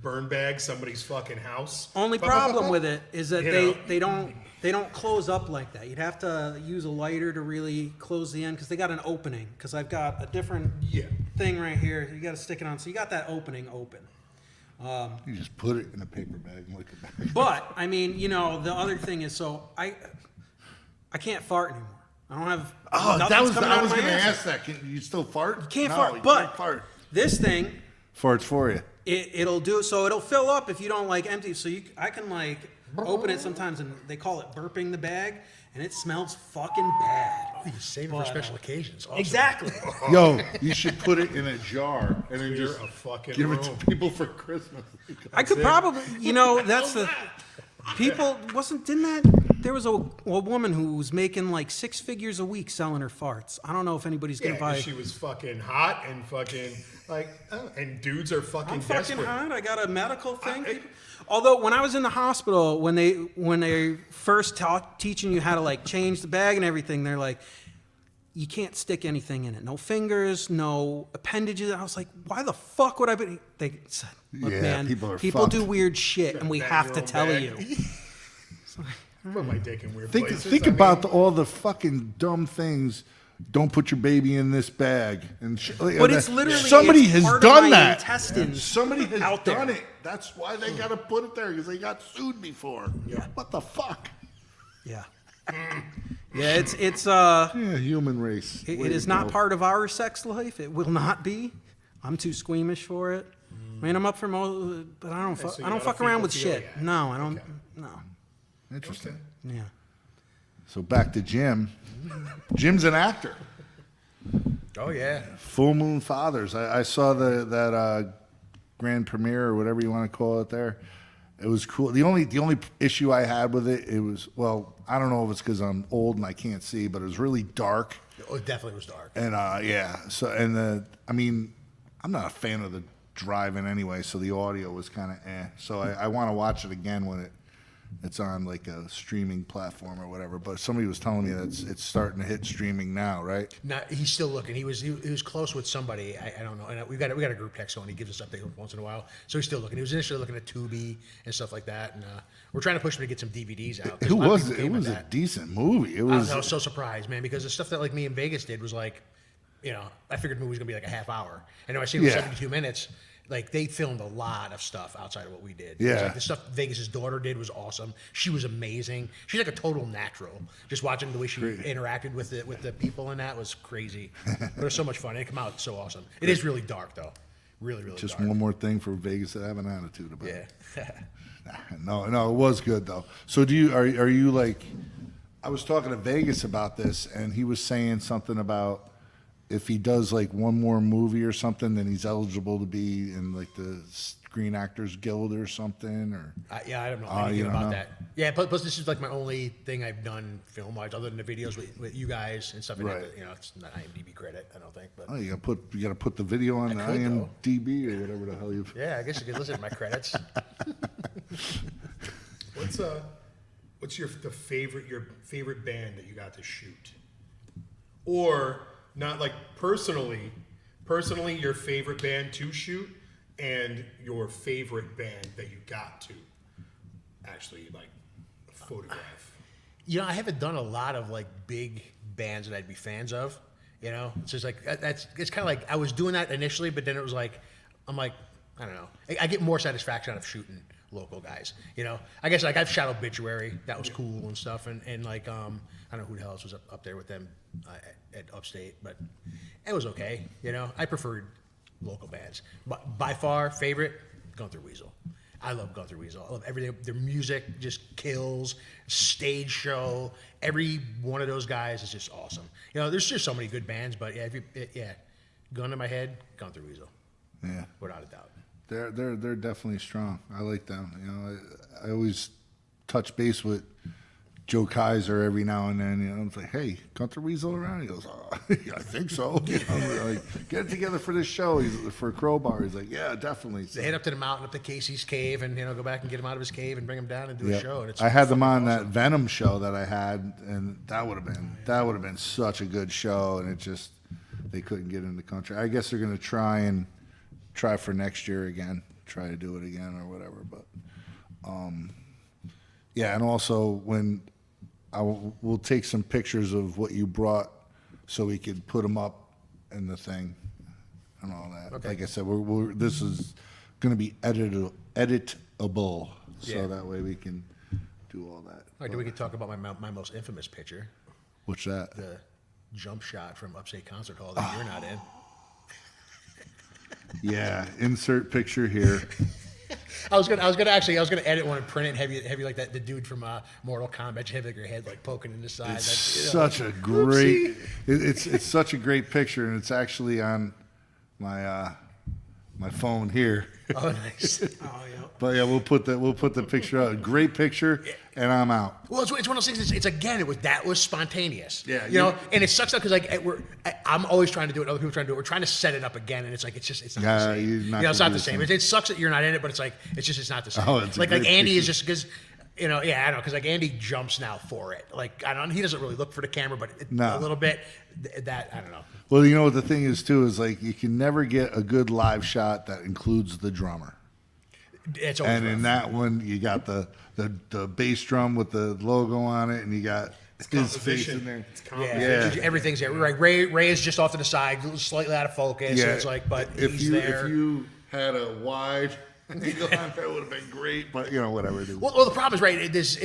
burn bag somebody's fucking house. Only problem with it is that You know? they don't close up like that. You'd have to use a lighter to really close the end because they got an opening. Because I've got a different Yeah. thing right here. You got to stick it on. So you got that opening open. You just put it in a paper bag and lick it back. But I mean, you know, the other thing is, so I can't fart anymore. I don't have. Oh, that nothing's was coming I out was of my going to ass. ask that. Can you still fart? You Can't no, fart, you but can't fart. this thing Farts for you. it'll do. So it'll fill up if you don't like empty. So I can like open it sometimes, and they call it burping the bag, and it smells fucking bad. You save it for special occasions. Awesome. Exactly. Yo, you should put it in a jar and then Clear just a fucking give it room. to people for Christmas. I could probably, you know, that's the people didn't that there was a woman who was making like 6 figures a week selling her farts. I don't know if anybody's Yeah, gonna buy. 'cause she was fucking hot and fucking like, and dudes are fucking I'm fucking desperate. hot. I got a medical thing. Although when I was in the hospital, when they first teaching you how to like change the bag and everything, they're like, you can't stick anything in it. No fingers, no appendages. I was like, why the fuck would I be? They said, look, Yeah, man, people are do fucked. weird shit, and we Bang have your to own tell bag. you. Put my dick in weird Think places. think I about mean, all the fucking dumb things. Don't put your baby in this bag. And But it's literally somebody it's has part of done my that. intestines Somebody has out there. done it. That's why they got to put it there because they got sued before. Yeah. What the fuck? Yeah. Yeah, it's Yeah, human race. it Way is to not go. part of our sex life. It will not be. I'm too squeamish for it. I mean, I'm up for most, but I don't. so you I don't got a fuck around with febophilia. shit. No, I don't. Okay. No. Interesting. Yeah. So back to Jim. Jim's an actor. Oh yeah. Full Moon Fathers. I saw that grand premiere or whatever you want to call it there. It was cool. The only issue I had with it was, well, I don't know if it's because I'm old and I can't see, but it was really dark. Oh, it definitely was dark. And yeah, so I mean, I'm not a fan of the driving anyway, so the audio was kind of eh. So I want to watch it again when it's on like a streaming platform or whatever. But somebody was telling me that it's starting to hit streaming now, right? No, he's still looking. He was close with somebody. I don't know. And we got a group text going. He gives us updates once in a while. So he's still looking. He was initially looking at Tubi and stuff like that. And we're trying to push him to get some DVDs out. 'cause a lot of people It came at was a that. decent movie. It I was. was so surprised, man, because the stuff that like me in Vegas did was like, you know, I figured the movie was gonna be like a half hour, and then I seen it was Yeah. 72 minutes. Like they filmed a lot of stuff outside of what we did. Yeah. Like, the stuff Vegas's daughter did was awesome. She was amazing. She's like a total natural. Just watching the way she interacted with the people in that was crazy. But it was so much fun. It came out so awesome. It is really dark though. Really, really Just dark. one more thing for Vegas to have an attitude about. Yeah. No, it was good though. So are you like? I was talking to Vegas about this, and he was saying something about if he does like one more movie or something, then he's eligible to be in like the Screen Actors Guild or something. Or Yeah, I don't know Oh, anything you don't about know? that. Yeah, plus this is like my only thing I've done film-wise, other than the videos with you guys and stuff. Right. You know, it's not IMDb credit, I don't think. But oh, you gotta put the video on the could, though. IMDb or whatever the hell you. yeah, I guess you could listen to my credits. What's your favorite band that you got to shoot, or not like personally your favorite band to shoot, and your favorite band that you got to actually like photograph. You know, I haven't done a lot of like big bands that I'd be fans of. You know, it's just like it's kind of like I was doing that initially, but then it was like I'm like I don't know. I get more satisfaction out of shooting local guys. You know, I guess like I've shot Obituary, that was cool and stuff, and like I don't know who the hell else was up there with them at Upstate, but it was okay. You know, I preferred local bands, but by far favorite Gunther Weasel. I love Gunther Weasel. I love everything. Their music just kills. Stage show. Every one of those guys is just awesome. You know, there's just so many good bands, but yeah, gun to my head, Gunther Weasel, Yeah, without a doubt. they're definitely strong. I like them. You know, I always touch base with Joe Kaiser every now and then. You know, it's like, hey, Gunther Weasel around? He goes, oh, I think so. You know, like, get it together for this show. For Crowbar. He's like, yeah, definitely. They head up to the mountain, up to Casey's cave, and go back and get him out of his cave and bring him down and do Yeah. a show. And it's I had them on fucking that awesome. Venom show that I had, and that would have been such a good show, and it just they couldn't get in the country. I guess they're gonna try for next year again, try to do it again or whatever. But yeah, and also when we'll take some pictures of what you brought, so we could put them up in the thing and all that. Okay. Like I said, this is going to be editable, so Yeah. that way we can do all that. All right, then we can talk about my most infamous picture, What's that? the jump shot from Upstate Concert Hall that you're not in. Yeah, insert picture here. I was gonna edit one and print it and have you like that the dude from Mortal Kombat. You have like your head like poking in the side. It's like, you know, such a great. It's such a great picture, and it's actually on my my phone here. Oh, nice. Oh, yeah. But yeah, we'll put the picture out. Great picture, and I'm out. Well, it's one of those things. It's again, that was spontaneous. Yeah, you know, and it sucks out because I'm always trying to do it. Other people are trying to do it. We're trying to set it up again, and it's like it's not Yeah, the same. you're not It's gonna not do the same. the It sucks that you're not in it, but it's like it's not the same. Oh, it's a like great Andy picture. is just because. You know, yeah, I know, because like Andy jumps now for it. Like I don't, he doesn't really look for the camera, but No. a little bit. That I don't know. Well, you know what the thing is too is like you can never get a good live shot that includes the drummer. It's always And in rough. that one, you got the bass drum with the logo on it, and you got his face in there. It's Yeah, composition. everything's there. Right, Ray is just off to the side, slightly out of focus. So it's like, but he's there. If you had a wide angle on that would have been great, but you know whatever it is. Well, the problem is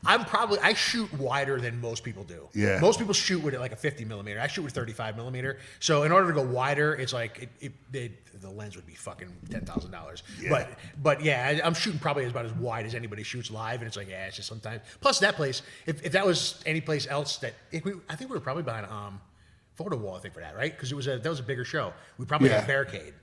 I shoot wider than most people do. Yeah. Most people shoot with it like a 50 millimeter. I shoot with 35 millimeter. So in order to go wider, it's like the lens would be fucking $10,000. Yeah. But yeah, I'm shooting probably about as wide as anybody shoots live, and it's like it's just sometimes. Plus that place, if that was any place else I think we were probably behind photo wall. I think for that, right? Because that was a bigger show. We probably had a barricade.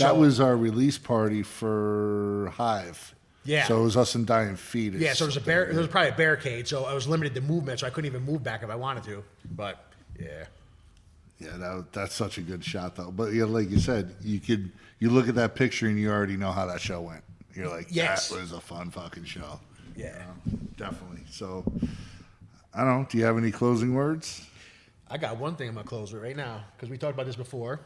That was our release party for Hive. Yeah. So it was us and Dying Feet. Yeah, so there was probably a barricade, so I was limited to movement, so I couldn't even move back if I wanted to. But yeah. Yeah, that's such a good shot though. But yeah, like you said, you look at that picture and you already know how that show went. You're like, Yes. that was a fun fucking show. Yeah. Definitely. So I don't know. Do you have any closing words? I got one thing I'm gonna close with right now, because we talked about this before.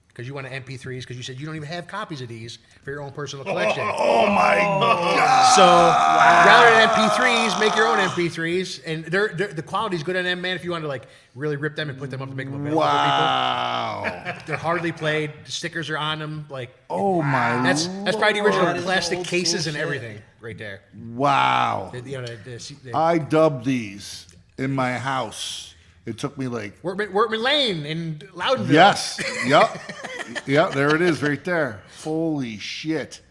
Because you want to MP3s, because you said you don't even have copies of these for your own personal collection. Oh my God. So rather than MP3s, make your own MP3s, and the quality's good on them, man. If you want to like really rip them and put them up to make them available Wow. for people, they're hardly played. The stickers are on them, like Oh my. that's probably the original That is plastic old cases school and shit. everything right there. Wow. You know, I dubbed these in my house. It took me like. Wertman Lane in Loudonville. Yes. Yep. Yep. There it is, right there. Holy shit.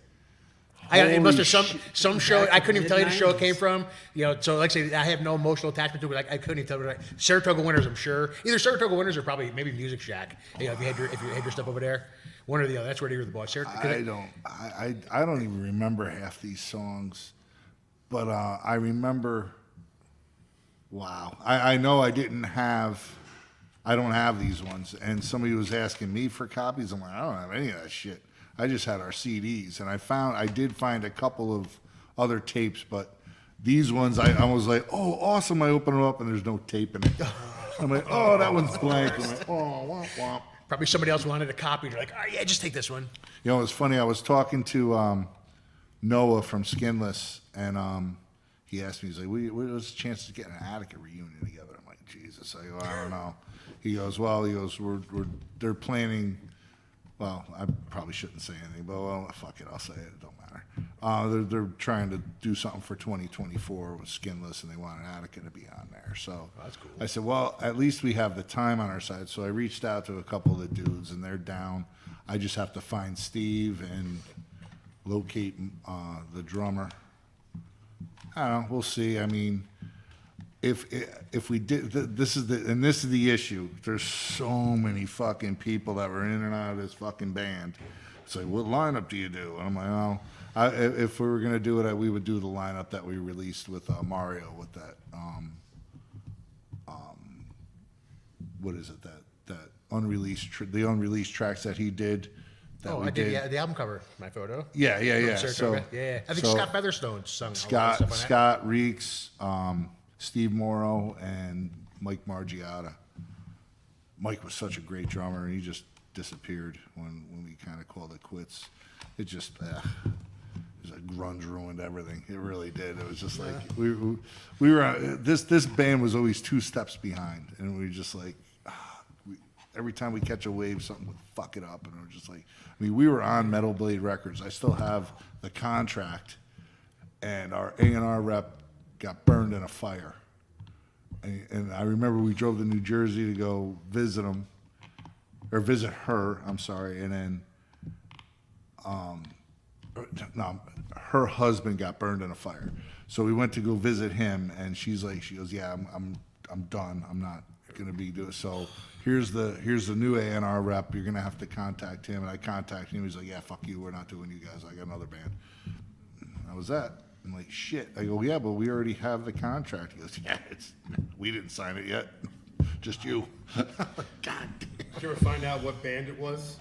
It must have Holy some show. I couldn't even tell you the show it Mid-90s. came from. You know, so like I say, I have no emotional attachment to it. I couldn't even tell you. Saratoga Winters, I'm sure. Either Saratoga Winters or probably maybe Music Shack. You know, if you had your stuff over there, one or the other. That's where they were the boss. I don't even remember half these songs, but I remember. Wow, I know I don't have these ones, and somebody was asking me for copies. I'm like, I don't have any of that shit. I just had our CDs, and I did find a couple of other tapes, but these ones I was like, oh, awesome. I open them up and there's no tape in it. I'm like, oh, that one's blank. I'm like, oh, womp womp. Probably somebody else wanted a copy. They're like, oh yeah, just take this one. You know, it's funny. I was talking to Noah from Skinless, and he asked me, he's like, what's the chance of getting an Attica reunion together? I'm like, Jesus. I go, I don't know. He goes, they're planning. Well, I probably shouldn't say anything, but well, fuck it, I'll say it. It don't matter. They're trying to do something for 2024 with Skinless, and they want an Attica to be on there. So that's cool. I said, well, at least we have the time on our side. So I reached out to a couple of the dudes, and they're down. I just have to find Steve and locate the drummer. I don't know. We'll see. I mean, if we did, this is the issue. There's so many fucking people that were in and out of this fucking band. It's like, what lineup do you do? And I'm like, oh, if we were gonna do it, we would do the lineup that we released with Mario with that. What is it? That unreleased, the unreleased tracks that he did. That Oh, we I did the album cover, my photo. Yeah. Saratoga. Yeah. I think so- Scott Featherstone sung a lot of stuff on that. Scott Reeks, Steve Morrow, and Mike Margiotta. Mike was such a great drummer, and he just disappeared when we kind of called it quits. It just, it was like grunge ruined everything. It really did. It was just like we were. This band was always 2 steps behind, and we were just like. Every time we catch a wave, something would fuck it up, and we're just like, I mean, we were on Metal Blade Records. I still have the contract, and our A&R rep got burned in a fire. And I remember we drove to New Jersey to go visit him, or visit her. I'm sorry, and then, no, her husband got burned in a fire. So we went to go visit him, and she goes, yeah, I'm done. I'm not gonna be doing so. here's the new A&R rep. You're gonna have to contact him. And I contacted him. He's like, yeah, fuck you. We're not doing you guys. I got another band. How was that? I'm like, shit. I go, yeah, but we already have the contract. He goes, yeah, we didn't sign it yet. Just you. I'm like, God damn. Did you ever find out what band it was?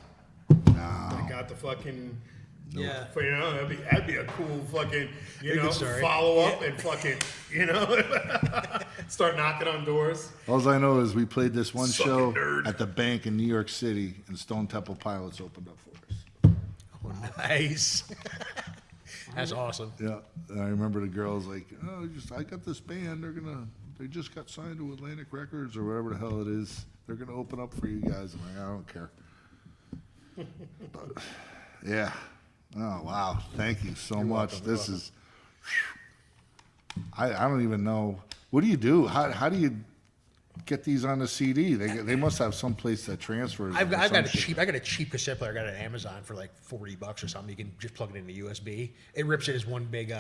No. That got the fucking. Yeah. You know, that'd be a cool fucking, good story. follow up and fucking, start knocking on doors. All I know is we played this one Sucking show nerd. at the bank in New York City, and Stone Temple Pilots opened up for us. Oh, nice. That's awesome. Yeah, and I remember the girls like, oh, I got this band. They just got signed to Atlantic Records or whatever the hell it is. They're gonna open up for you guys. I'm like, I don't care. But, yeah. Oh wow! Thank you so much. welcome, This is. I don't even know. What do you do? How do you get these on the CD? They must have some place that transfers. I've them or got a some shit. cheap. I got a cheap cassette player. I got it on Amazon for like $40 or something. You can just plug it into USB. It rips it as one big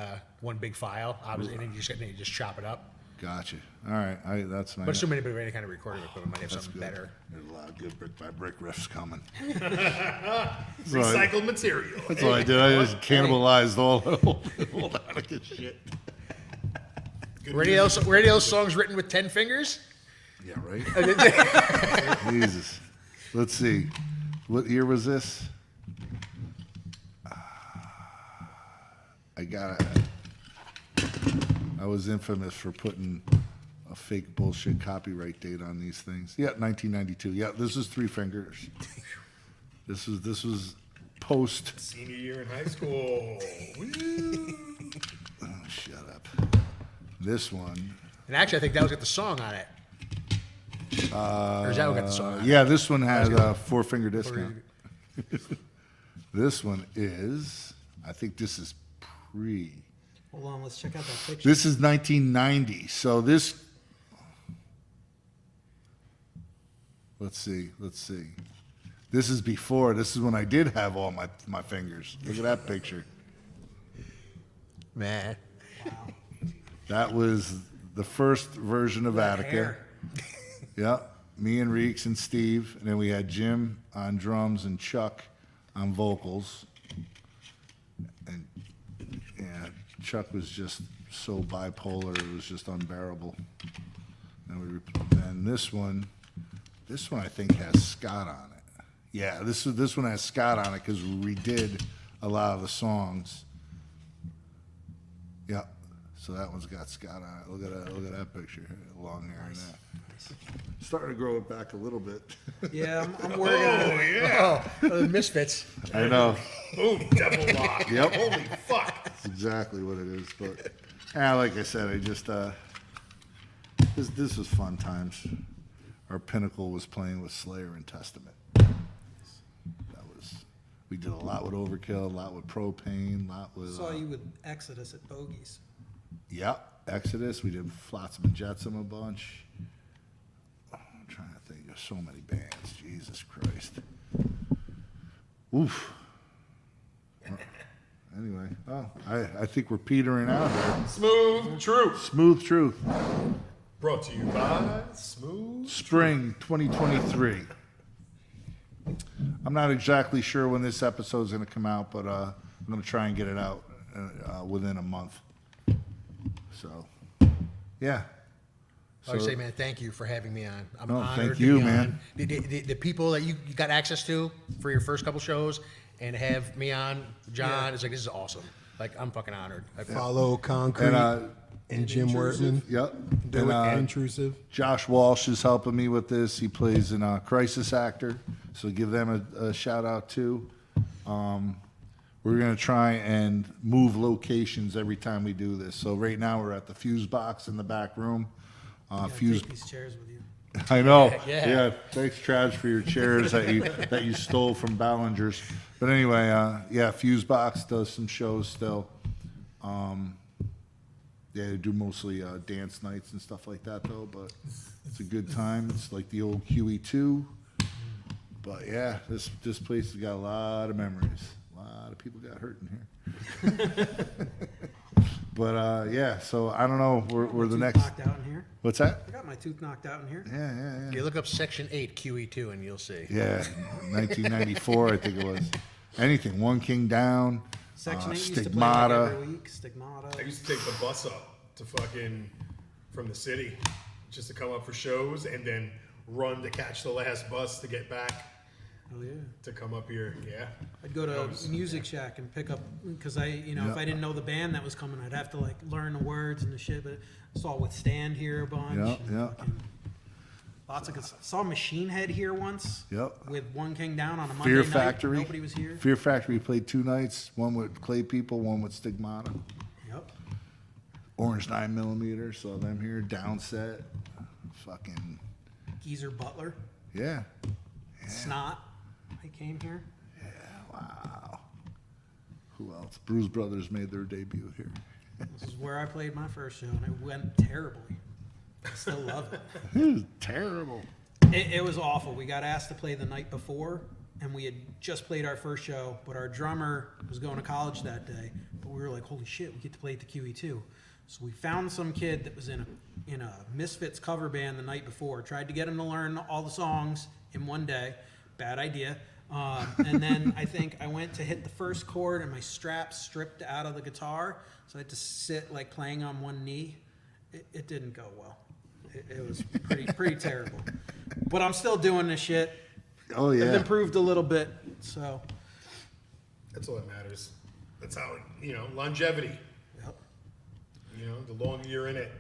file. Obviously, and then you just chop it up. Gotcha. All right. That's nice. But assuming anybody with any kind of recording equipment might have That's something good. better. There's a lot of good brick by brick riffs coming. Recycled material. That's all I did. I just cannibalized all the old Attica shit. Radio songs written with 10 fingers. Yeah, right? Jesus. Let's see. What year was this? I was infamous for putting a fake bullshit copyright date on these things. Yeah, 1992. Yeah, this is Three Fingers. This was post. Senior year in high school. Woo. Oh, shut up. This one. And actually, I think that was got the song on it. Or is that what got the song on it? Yeah, this one had a 4-finger discount. This one is, I think this is pre. Hold on, let's check out that picture. This is 1990. So this. Let's see. This is before. This is when I did have all my fingers. Look at that picture. Man. That was the first version of Attica. hair. Yeah, me and Reeks and Steve, and then we had Jim on drums and Chuck on vocals. And yeah, Chuck was just so bipolar; it was just unbearable. And this one I think has Scott on it. Yeah, this one has Scott on it because we redid a lot of the songs. Yeah. So that one's got Scott on it. Look at that picture. Long hair and that. Starting to grow it back a little bit. Yeah, I'm working on it. Yeah. Oh, the Misfits. I know. Boom. Devil lock. Yep. Holy fuck. That's exactly what it is. But like I said, I just this was fun times. Our pinnacle was playing with Slayer and Testament. We did a lot with Overkill, a lot with Propane, a lot with. Saw you with Exodus at Bogies. Yep, Exodus. We did Flotsam and Jetsam a bunch. I'm trying to think of so many bands. Jesus Christ. Oof. Anyway, I think we're petering out here. Smooth truth. Smooth Truth. Brought to you by Smooth. Spring 2023. I'm not exactly sure when this episode is going to come out, but I'm going to try and get it out within a month. So, yeah. I would say, man, thank you for having me on. I'm No, honored thank to you, be man. on. The people that you got access to for your first couple shows and have me on, John, it's like, this is awesome. Like, I'm fucking honored. Follow Concrete and Jim Wertman. Yep. Do And, it intrusive. Josh Walsh is helping me with this. He plays in Crisis Actor, so give them a shout out too. We're going to try and move locations every time we do this. So right now we're at the Fuse Box in the back room. Fuse. Take these chairs with you. I know. Yeah. Thanks, Travis, for your chairs that you stole from Ballinger's. But anyway, yeah, Fuse Box does some shows still. Yeah, they do mostly dance nights and stuff like that, though. But it's a good time. It's like the old QE2. But yeah, this place has got a lot of memories. A lot of people got hurt in here. But yeah, so I don't know. We're the next. Knocked out in here. What's that? I got my tooth knocked out in here. Yeah. You look up Section 8 QE2 and you'll see. Yeah, 1994, I think it was. Anything, One King Down, Section 8 used to play like Stigmata. every week. Stigmata. I used to take the bus up to fucking from the city just to come up for shows and then run to catch the last bus to get back Oh yeah. to come up here. Yeah. I'd go to Music Shack and pick up because if I didn't know the band that was coming, I'd have to like learn the words and the shit. But I saw Withstand here a bunch. Yeah, and yeah. fucking Lots of good stuff. Saw Machine Head here once. Yep. With One King Down on a Monday Fear night. Factory. Nobody was here. Fear Factory played 2 nights, one with Clay People, one with Stigmata. Yep. Orange 9mm, saw them here. Downset. Fucking, Geezer Butler. yeah. Snot. They came here. Wow. Who else? Bruise Brothers made their debut here. This is where I played my first show, and it went terribly. I still love it. It was terrible. It was awful. We got asked to play the night before, and we had just played our first show, but our drummer was going to college that day. But we were like, holy shit, we get to play at the QE2. So we found some kid that was in a Misfits cover band the night before, tried to get him to learn all the songs in one day. Bad idea. And then I think I went to hit the first chord, and my strap stripped out of the guitar, so I had to sit like playing on one knee. It didn't go well. It was pretty terrible. But I'm still doing this shit. Oh, yeah. I've improved a little bit, so. That's all that matters. That's how, longevity. Yep. The longer you're in it,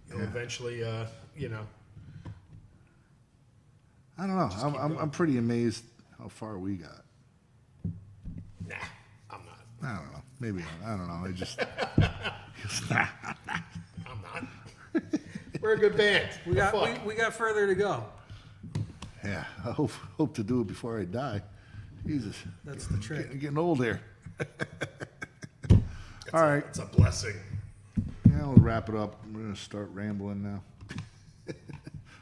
you'll eventually, I don't know. I'm pretty amazed how far we got. nah, I'm not. I don't know. Maybe I don't know. I just. I'm not. We're a good band. We got further to go. Yeah. I hope to do it before I die. Jesus. That's the trick. Getting old here. All right. It's a blessing. Yeah, we'll wrap it up. We're gonna start rambling now.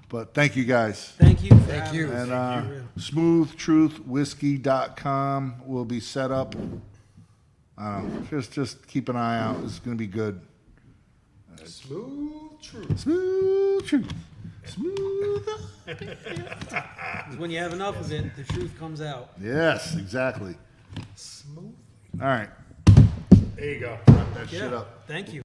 But thank you guys. Thank you. For Thank having you. us. And smoochtruthwhiskey.com will be set up. Just keep an eye out. This is going to be good. Smooth truth. Smooth truth. Smooth. 'Cause when you have enough of it, the truth comes out. Yes, exactly. Smooth. All right. There you go. Wrap that shit Yeah. up. Thank you.